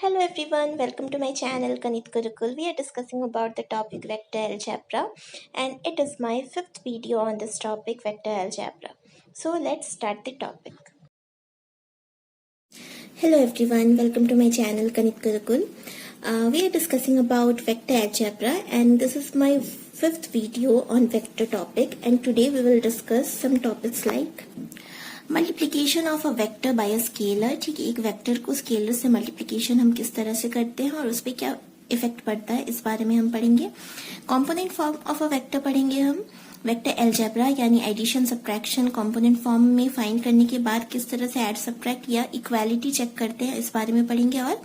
Hello everyone, welcome to my channel Kanit Gurukul. We are discussing about the topic vector algebra and it is my fifth video on this topic vector algebra. So let's start the topic. Hello everyone, welcome to my channel Kanit Gurukul. We are discussing about vector algebra and this is my fifth video on vector topic and today we will discuss some topics like multiplication of a vector by a scalar. ठीक है, एक vector को scalar से multiplication हम किस तरह से करते हैं और उस पर क्या इफेक्ट पड़ता है इस बारे में हम पढ़ेंगे। Component form of a vector पढ़ेंगे हम। वेक्टर अलजेब्रा यानी एडिशन सब्ट्रैक्शन कंपोनेंट फॉर्म में फाइंड करने के बाद किस तरह से ऐड सब्ट्रैक्ट या इक्वालिटी चेक करते हैं इस बारे में पढ़ेंगे। और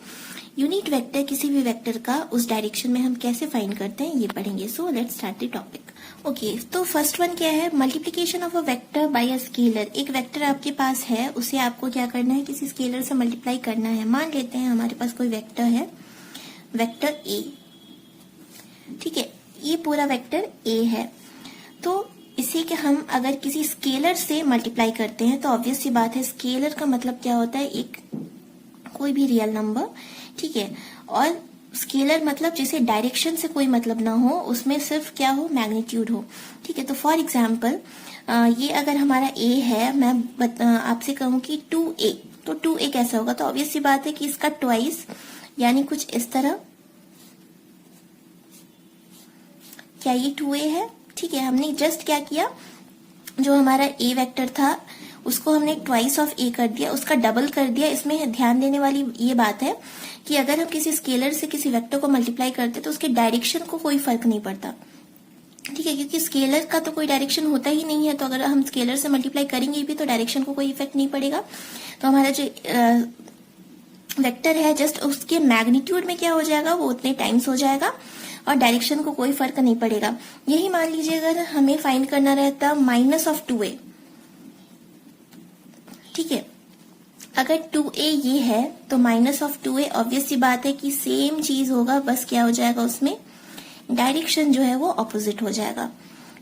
यूनिट वेक्टर किसी भी वेक्टर का उस डायरेक्शन में हम कैसे फाइंड करते हैं ये पढ़ेंगे। So let's start the topic. Okay, तो फर्स्ट वन क्या है, multiplication of a vector by a scalar. एक वेक्टर आपके पास है, उसे आपको क्या करना है, किसी स्केलर से मल्टीप्लाई करना है। मान लेते हैं हमारे पास कोई वेक्टर है, वेक्टर ए। ठीक है, ये पूरा वेक्टर ए है, तो इसी के हम अगर किसी स्केलर से मल्टीप्लाई करते हैं तो ऑब्वियस सी बात है, स्केलर का मतलब क्या होता है, एक कोई भी रियल नंबर। ठीक है, और स्केलर मतलब जिसे डायरेक्शन से कोई मतलब ना हो, उसमें सिर्फ क्या हो, मैग्नीट्यूड हो। ठीक है, तो फॉर एग्जाम्पल ये अगर हमारा ए है, मैं आपसे कहूं कि 2a, तो 2a कैसा होगा, तो ऑब्वियस सी बात है कि इसका ट्वाइस यानी कुछ इस तरह। क्या ये 2a है? ठीक है, हमने जस्ट क्या किया, जो हमारा ए वेक्टर था उसको हमने ट्वाइस ऑफ ए कर दिया, उसका डबल कर दिया। इसमें ध्यान देने वाली ये बात है कि अगर हम किसी स्केलर से किसी वेक्टर को मल्टीप्लाई करते तो उसके डायरेक्शन को कोई फर्क नहीं पड़ता। ठीक है, क्योंकि स्केलर का तो कोई डायरेक्शन होता ही नहीं है, तो अगर हम स्केलर से मल्टीप्लाई करेंगे भी तो डायरेक्शन को कोई इफेक्ट नहीं पड़ेगा। तो हमारा जो वेक्टर है जस्ट उसके मैग्नीट्यूड में क्या हो जाएगा, वो उतने टाइम्स हो जाएगा और डायरेक्शन को कोई फर्क नहीं पड़ेगा। यही मान लीजिए अगर हमें फाइंड करना रहता माइनस ऑफ 2a। ठीक है, अगर 2a ये है तो माइनस ऑफ 2a ऑब्वियस सी बात है कि सेम चीज होगा, बस क्या हो जाएगा, उसमें डायरेक्शन जो है वो ऑपोजिट हो जाएगा।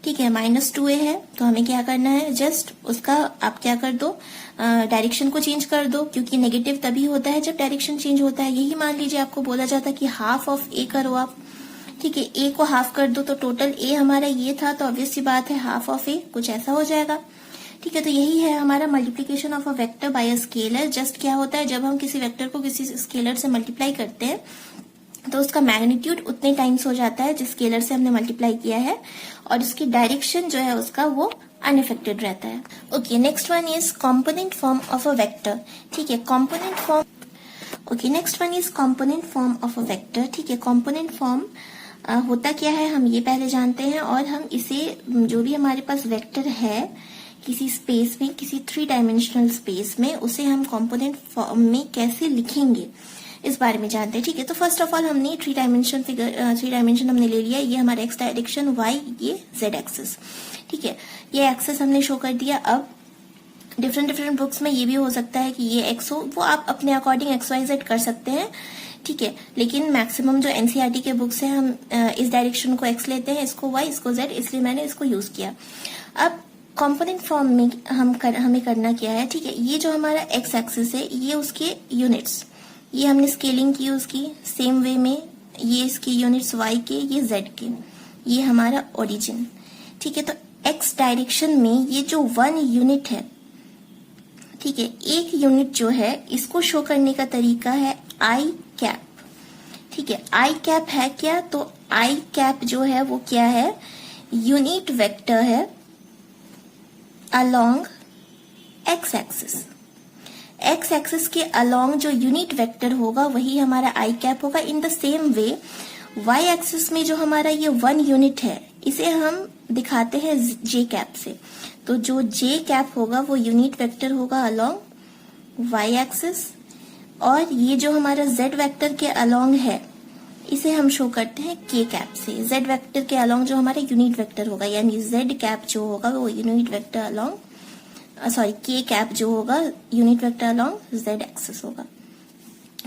ठीक है, माइनस 2a है तो हमें क्या करना है, जस्ट उसका आप क्या कर दो, डायरेक्शन को चेंज कर दो, क्योंकि नेगेटिव तभी होता है जब डायरेक्शन चेंज होता है। यही मान लीजिए आपको बोला जाता कि हाफ ऑफ a करो आप। ठीक है, a को हाफ कर दो तो टोटल a हमारा ये था, तो ऑब्वियस सी बात है हाफ ऑफ a कुछ ऐसा हो जाएगा। ठीक है, तो यही है हमारा multiplication of a vector by a scalar. Just क्या होता है, जब हम किसी वेक्टर को किसी स्केलर से मल्टीप्लाई करते हैं तो उसका मैग्नीट्यूड उतने टाइम्स हो जाता है जिस स्केलर से हमने मल्टीप्लाई किया है, और उसकी डायरेक्शन जो है उसका वो अनइफेक्टेड रहता है। Okay, next one is component form of a vector. ठीक है, component form. Okay, next one is component form of a vector. ठीक है, कॉम्पोनेंट फॉर्म होता क्या है हम ये पहले जानते हैं, और हम इसे जो भी हमारे पास वेक्टर है किसी स्पेस में, किसी 3 डायमेंशनल स्पेस में, उसे हम कंपोनेंट फॉर्म में कैसे लिखेंगे इस बारे में जानते हैं। ठीक है, तो फर्स्ट ऑफ ऑल हमने 3 डायमेंशन हमने ले लिया। ये हमारा एक्स डायरेक्शन, वाई, ये जेड एक्सिस। ठीक है, ये एक्सिस हमने शो कर दिया। अब डिफरेंट बुक्स में ये भी हो सकता है कि ये एक्स हो, वो आप अपने अकॉर्डिंग एक्स वाई जेड कर सकते हैं। ठीक है, लेकिन मैक्सिमम जो एनसीईआरटी के बुक्स हैं, हम इस डायरेक्शन को एक्स लेते हैं, इसको वाई, इसको जेड, इसलिए मैंने इसको यूज किया। अब कंपोनेंट फॉर्म में हमें करना क्या है। ठीक है, ये जो हमारा एक्स एक्सिस है ये उसके यूनिट्स, ये हमने स्केलिंग की उसकी सेम वे में, ये इसके यूनिट्स वाई के, ये जेड के, ये हमारा ओरिजिन। ठीक है, तो एक्स डायरेक्शन में ये जो 1 यूनिट है, ठीक है, एक यूनिट जो है इसको शो करने का तरीका है आई कैप। ठीक है, आई कैप है क्या, तो आई कैप जो है वो क्या है, यूनिट वेक्टर है along x axis. x axis के along जो यूनिट वेक्टर होगा वही हमारा आई कैप होगा। इन the same way y axis में जो हमारा ये 1 यूनिट है इसे हम दिखाते हैं j कैप से, तो जो j कैप होगा वो यूनिट वेक्टर होगा along y एक्सिस, और ये जो हमारा z वेक्टर के along है इसे हम शो करते हैं k कैप से। z वेक्टर के अलोंग जो हमारा यूनिट वेक्टर होगा, यानी z कैप जो होगा वो unit vector along, k cap जो होगा unit vector along z axis होगा।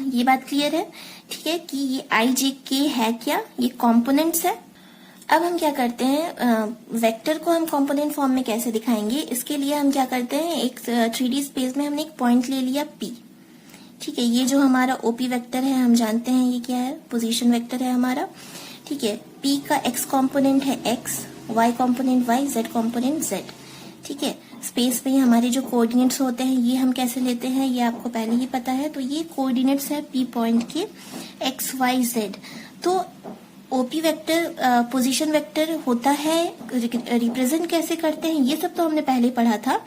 ये बात क्लियर है। ठीक है, कि ये i j k है क्या, ये कंपोनेंट्स है। अब हम क्या करते हैं, वेक्टर को हम कंपोनेंट फॉर्म में कैसे दिखाएंगे, इसके लिए हम क्या करते हैं, एक 3D स्पेस में हमने एक पॉइंट ले लिया P। ठीक है, ये जो हमारा ओपी वेक्टर है हम जानते हैं ये क्या है, पोजीशन वेक्टर है हमारा। ठीक है, पी का एक्स कंपोनेंट है X, Y component Y, Z component Z. ठीक है, स्पेस में हमारे जो कोऑर्डिनेट्स होते हैं ये हम कैसे लेते हैं ये आपको पहले ही पता है। तो ये कोऑर्डिनेट्स है पी पॉइंट के एक्स वाई जेड। तो ओपी वेक्टर पोजीशन वेक्टर होता है, रिप्रेजेंट कैसे करते हैं ये सब तो हमने पहले पढ़ा था।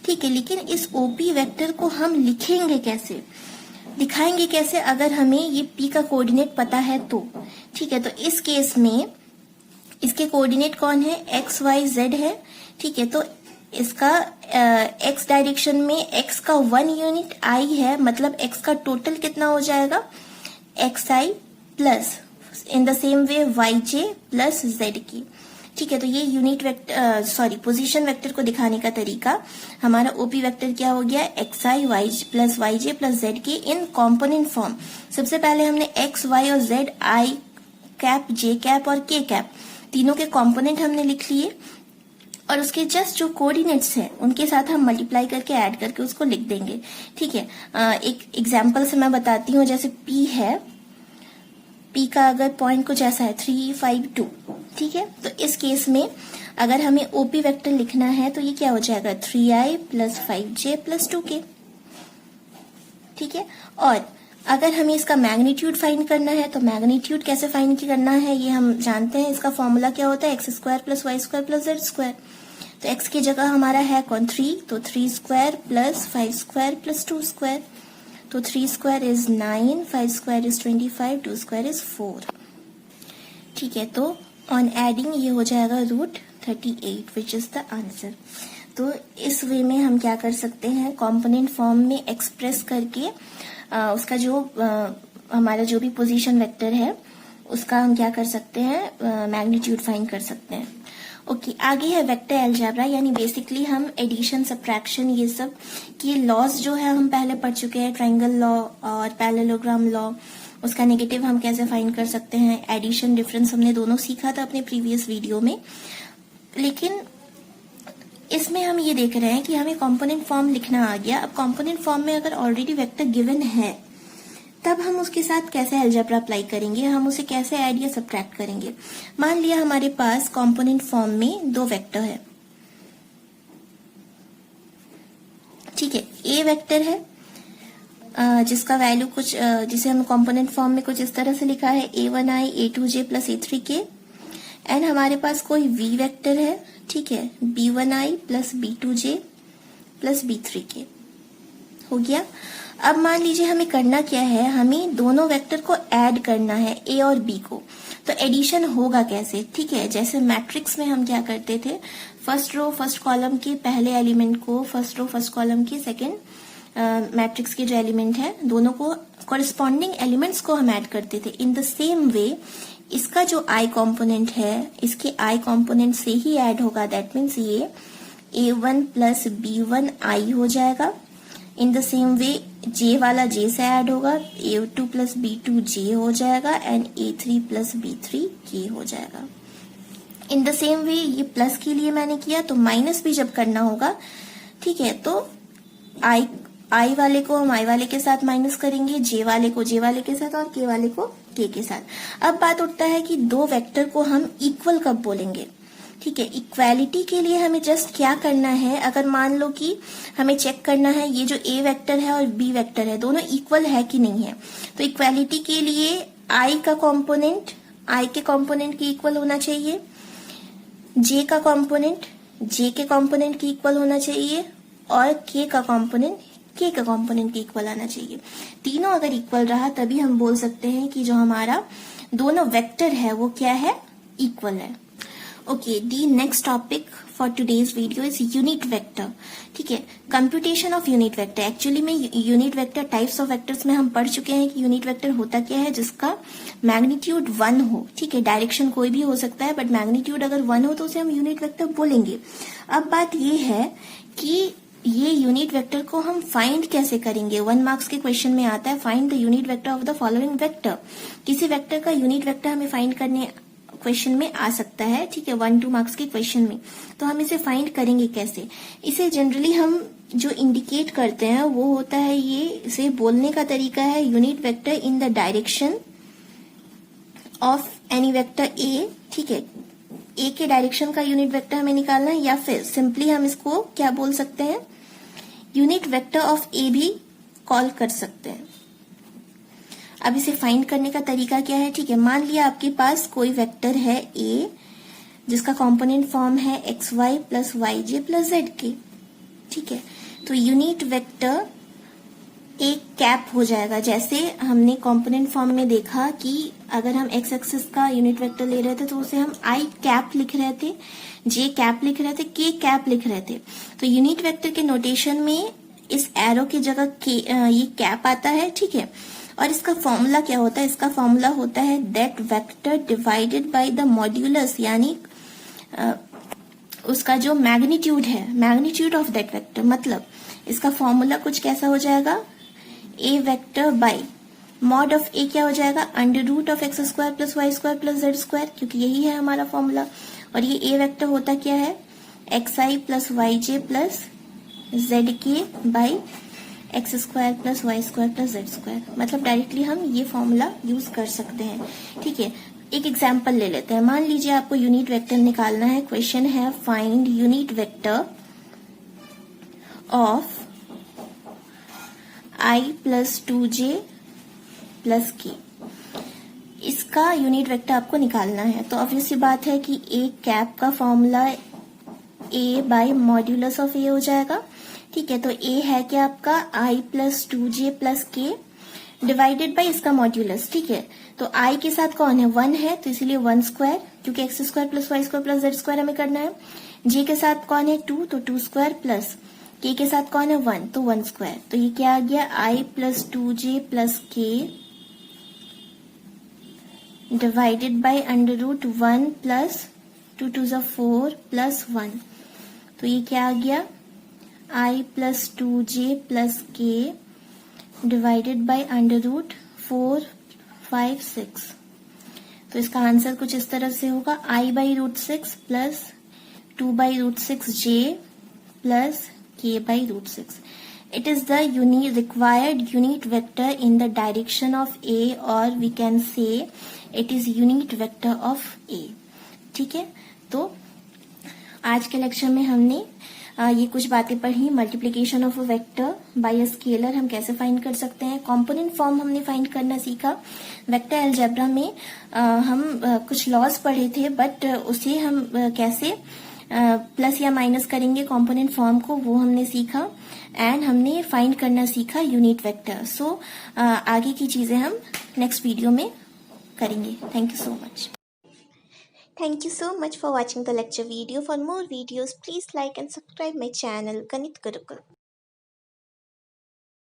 ठीक है, लेकिन इस ओपी वेक्टर को हम लिखेंगे कैसे, दिखाएंगे कैसे, अगर हमें ये पी का कोऑर्डिनेट पता है तो। ठीक है, तो इस केस में इसके कोऑर्डिनेट कौन है, एक्स वाई जेड है। ठीक है, तो इसका एक्स डायरेक्शन में एक्स का 1 यूनिट आई है, मतलब एक्स का टोटल कितना हो जाएगा, X I plus in the same way Y J plus Z की। ठीक है, तो ये यूनिट वेक्टर पोजीशन वेक्टर को दिखाने का तरीका। हमारा ओपी वेक्टर क्या हो गया, एक्स आई Y plus Y J plus Z के इन कॉम्पोनेंट फॉर्म। सबसे पहले हमने एक्स वाई और जेड, आई कैप जे कैप और के कैप तीनों के कॉम्पोनेंट हमने लिख लिए, और उसके जस्ट जो कोऑर्डिनेट्स हैं उनके साथ हम मल्टीप्लाई करके ऐड करके उसको लिख देंगे। ठीक है, एक एग्जांपल से मैं बताती हूँ। जैसे पी है, पी का अगर पॉइंट कुछ ऐसा है 3, 5, 2। ठीक है, तो इस केस में अगर हमें ओपी वेक्टर लिखना है तो ये क्या हो जाएगा, 3i plus 5j plus 2k। ठीक है, और अगर हमें इसका मैग्नीट्यूड फाइंड करना है तो मैग्नीट्यूड कैसे फाइंड करना है ये हम जानते हैं। इसका फॉर्मूला क्या होता है, X square plus Y square plus Z square. तो एक्स की जगह हमारा है कौन, 3, तो 3 square plus 5 square plus 2 square. तो 3 square is 9, 5 square is 25, 2 square is 4। ठीक है, तो ऑन एडिंग ये हो जाएगा √38 विच इज द आंसर। तो इस वे में हम क्या कर सकते हैं, कॉम्पोनेंट फॉर्म में एक्सप्रेस करके उसका जो हमारा जो भी पोजीशन वेक्टर है उसका हम क्या कर सकते हैं, मैग्नीट्यूड फाइंड कर सकते हैं। ओके, आगे है वेक्टर अलजेब्रा, यानी बेसिकली हम एडिशन सब्ट्रैक्शन ये सब की लॉज जो है हम पहले पढ़ चुके हैं, ट्रायंगल लॉ और पैरेललोग्राम लॉ। उसका नेगेटिव हम कैसे फाइंड कर सकते हैं, एडिशन डिफरेंस हमने दोनों सीखा था अपने प्रीवियस वीडियो में। लेकिन इसमें हम ये देख रहे हैं कि हमें कंपोनेंट फॉर्म लिखना आ गया। अब कंपोनेंट फॉर्म में अगर ऑलरेडी वेक्टर गिवन है तब हम उसके साथ कैसे अलजेब्रा अप्लाई करेंगे, हम उसे कैसे ऐड या सब्ट्रैक्ट करेंगे। मान लिया हमारे पास कंपोनेंट फॉर्म में 2 वेक्टर है। ठीक है, ए वेक्टर है जिसका वैल्यू कुछ जिसे हम कंपोनेंट फॉर्म में कुछ इस तरह से लिखा है, a1i a2j plus a3k। And हमारे पास कोई v वेक्टर है, ठीक है, b1i plus b2j plus b3k। हो गया। अब मान लीजिए हमें करना क्या है, हमें दोनों वेक्टर को ऐड करना है, ए और बी को। तो एडिशन होगा कैसे, ठीक है, जैसे मैट्रिक्स में हम क्या करते थे, फर्स्ट रो फर्स्ट कॉलम के पहले एलिमेंट को फर्स्ट रो फर्स्ट कॉलम के सेकंड मैट्रिक्स के जो एलिमेंट है दोनों को कॉरेस्पॉन्डिंग एलिमेंट्स को हम ऐड करते थे। इन द सेम वे इसका जो आई कॉम्पोनेंट है इसके आई कॉम्पोनेंट से ही ऐड होगा। दैट मीन्स ये a1 प्लस b1i हो जाएगा। इन द सेम वे j वाला j से ऐड होगा, a2 प्लस b2j हो जाएगा एंड a3 प्लस b3k हो जाएगा। इन द सेम वे ये प्लस के लिए मैंने किया तो माइनस भी जब करना होगा, ठीक है, तो आई वाले को हम आई वाले के साथ माइनस करेंगे, जे वाले को जे वाले के साथ और के वाले को के के साथ। अब बात उठता है कि दो वेक्टर को हम इक्वल कब बोलेंगे, ठीक है। इक्वालिटी के लिए हमें जस्ट क्या करना है, अगर मान लो कि हमें चेक करना है ये जो ए वेक्टर है और बी वेक्टर है दोनों इक्वल है कि नहीं है, तो इक्वालिटी के लिए आई का कंपोनेंट आई के कंपोनेंट के इक्वल होना चाहिए, जे का कंपोनेंट जे के कंपोनेंट के इक्वल होना चाहिए और के का कंपोनेंट के का कंपोनेंट के इक्वल आना चाहिए। तीनों अगर इक्वल रहा तभी हम बोल सकते हैं कि जो हमारा दोनों वेक्टर है वो क्या है, इक्वल है। Okay, the next topic for today's video is unit vector, ठीक है, computation of unit vector. Actually में unit vector types of vectors में हम पढ़ चुके हैं कि यूनिट वेक्टर होता क्या है, जिसका मैग्नीट्यूड 1 हो, ठीक है, डायरेक्शन कोई भी हो सकता है बट मैग्नीट्यूड अगर 1 हो तो उसे हम यूनिट वेक्टर बोलेंगे। अब बात ये है कि ये यूनिट वेक्टर को हम फाइंड कैसे करेंगे। 1 मार्क्स के क्वेश्चन में आता है find the unit vector of the following vector. किसी वेक्टर का यूनिट वेक्टर हमें फाइंड करने क्वेश्चन में आ सकता है, ठीक है, 1-2 मार्क्स के क्वेश्चन में। तो हम इसे फाइंड करेंगे कैसे, इसे जनरली हम जो इंडिकेट करते हैं वो होता है, ये इसे बोलने का तरीका है unit vector in the direction of any vector A. ठीक है, ए के डायरेक्शन का यूनिट वेक्टर हमें निकालना है, या फिर सिंपली हम इसको क्या बोल सकते हैं, यूनिट वेक्टर ऑफ ए भी कॉल कर सकते हैं। अब इसे फाइंड करने का तरीका क्या है? ठीक है, मान लिया आपके पास कोई वेक्टर है ए जिसका कंपोनेंट फॉर्म है X Y plus Y J plus Z के। ठीक है, तो यूनिट वेक्टर एक कैप हो जाएगा। जैसे हमने कंपोनेंट फॉर्म में देखा कि अगर हम एक्स एक्सिस का यूनिट वेक्टर ले रहे थे तो उसे हम आई कैप लिख रहे थे, जे कैप लिख रहे थे, के कैप लिख रहे थे। तो यूनिट वेक्टर के नोटेशन में इस एरो की जगह के ये कैप आता है। ठीक है, और इसका फॉर्मूला क्या होता है? इसका फॉर्मूला होता है that vector divided by the modulus, यानी उसका जो मैग्नीट्यूड है, मैग्नीट्यूड ऑफ दैट वेक्टर। मतलब इसका फॉर्मूला कुछ कैसा हो जाएगा, A vector by mod of A क्या हो जाएगा, under root of X square plus Y square plus Z square, क्योंकि यही है हमारा फॉर्मूला। और ये ए वेक्टर होता क्या है, X I plus Y J plus Z K by X square plus Y square plus Z square. मतलब डायरेक्टली हम ये फॉर्मूला यूज कर सकते हैं। ठीक है, एक एग्जाम्पल ले लेते हैं। मान लीजिए आपको यूनिट वेक्टर निकालना है। क्वेश्चन है find unit vector of i plus 2j plus के। इसका यूनिट वेक्टर आपको निकालना है। तो ऑब्वियस सी बात है कि ए कैप का formula a by modulus of a हो जाएगा। ठीक है, तो a है क्या आपका i plus 2j plus K divided bye इसका मॉड्यूलस। ठीक है, तो i के साथ कौन है, 1 है, तो इसीलिए 1 स्क्वायर, क्योंकि X square plus Y square plus Z square हमें करना है। j के साथ कौन है 2, तो 2 स्क्वायर प्लस k के साथ कौन है 1, तो 1 स्क्वायर। तो ये क्या आ गया, i plus 2j plus K divided by under root 1 plus 2 2 ज़ा 4 प्लस 1। तो ये क्या आ गया, i plus 2j plus K divided by under root 4 5 6। तो इसका आंसर कुछ इस तरह से होगा, i by root 6 plus 2 by root 6j plus k by root 6. It is the required unit vector in the direction of A, or we can say it is unit vector of A. ठीक है, तो आज के lecture में हमने ये कुछ बातें पढ़ी। Multiplication of a vector by a scalar हम कैसे फाइंड कर सकते हैं, कंपोनेंट फॉर्म हमने फाइंड करना सीखा। वेक्टर अलजेब्रा में हम कुछ लॉस पढ़े थे, बट उसे हम कैसे प्लस या माइनस करेंगे कंपोनेंट फॉर्म को, वो हमने सीखा। एंड हमने फाइंड करना सीखा यूनिट वेक्टर। सो आगे की चीजें हम नेक्स्ट वीडियो में करेंगे। Thank you so much. Thank you so much for watching the lecture video. For more videos, please like and subscribe my channel Ganit Gurukul.